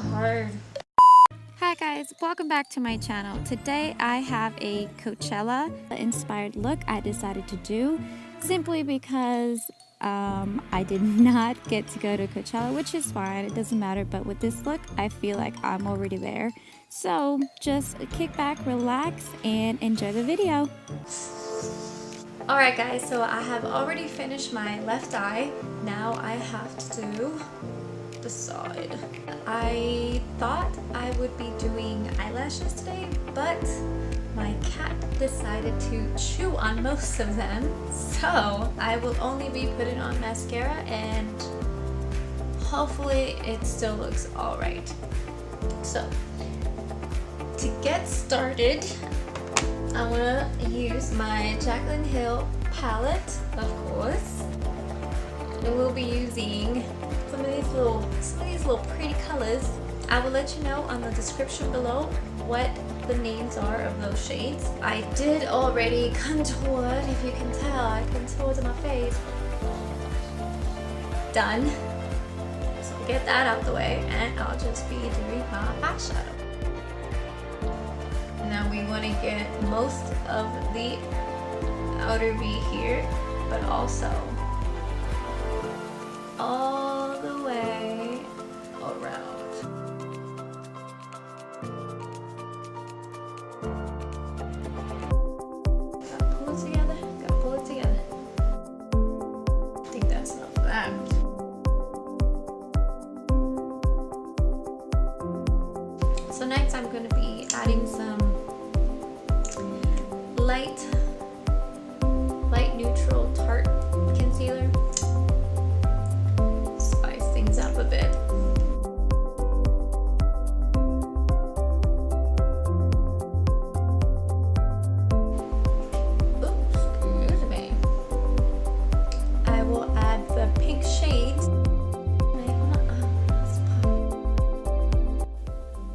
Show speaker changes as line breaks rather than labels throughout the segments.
hard.
Hi guys, welcome back to my channel. Today I have a Coachella inspired look I decided to do simply because I did not get to go to Coachella, which is fine, it doesn't matter, but with this look I feel like I'm already there. So just kick back, relax, and enjoy the video. Alright guys, so I have already finished my left eye. Now I have to do the side. I thought I would be doing eyelashes today, but my cat decided to chew on most of them, so I will only be putting on mascara and hopefully it still looks alright. So to get started, I'm gonna use my Jaclyn Hill palette, of course, and we'll be using some of these little pretty colors. I will let you know on the description below what the names are of those shades. I did already contour, if you can tell, I contoured my face. Done. So get that out the way, and I'll just be doing my eyeshadow. Now we want to get most of the outer V here, but also all the way around. Gotta pull it together, gotta pull it together. I think that's enough of that. So next I'm going to be adding some light neutral tarte concealer. Spice things up a bit. Oops, excuse me. I will add the pink shades.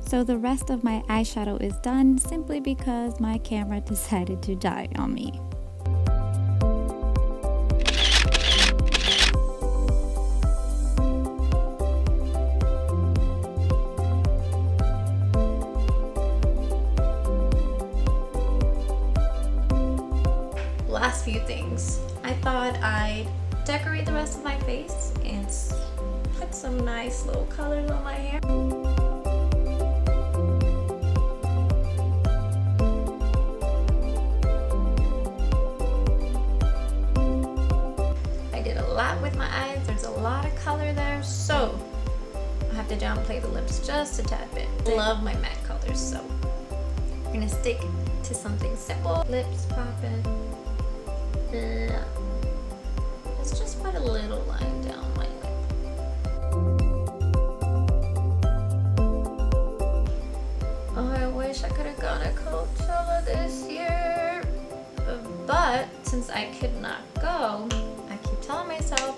So the rest of my eyeshadow is done simply because my camera decided to die on me. Last few things. I thought I'd decorate the rest of my face and put some nice little colors on my hair. With my eyes, there's a lot of color there, so I have to downplay the lips just a tad bit. Love my matte colors, so we're gonna stick to something simple. Lips popping. Let's just put a little line down my lip. Oh, I wish I could have gone to Coachella this year, but since I could not go, telling myself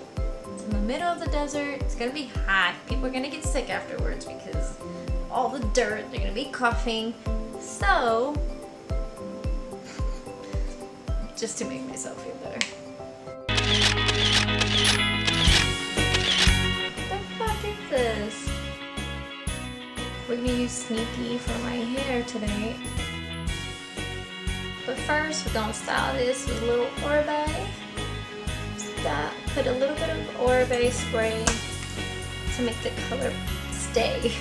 it's in the middle of the desert, it's gonna be hot, people are gonna get sick afterwards because all the dirt, they're gonna be coughing, so just to make myself feel better. What the fuck is this? We're gonna use Sneaky for my hair today, but first we're gonna style this with a little Oribe. Put a little bit of Oribe spray to make the color stay.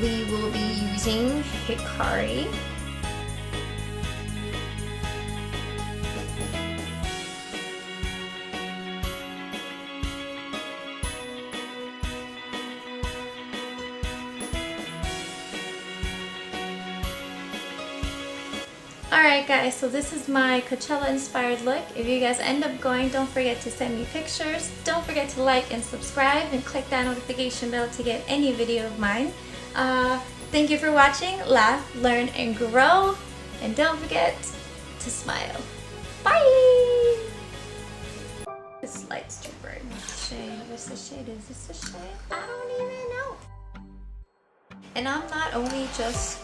We will be using Hikari. Alright guys, so this is my Coachella inspired look. If you guys end up going, don't forget to send me pictures. Don't forget to like and subscribe and click that notification bell to get any video of mine. Thank you for watching. Laugh, learn, and grow. And don't forget to smile. Bye! this light's too bright. What's the shade? What's the shade? Is this the shade? I don't even know. And I'm not only just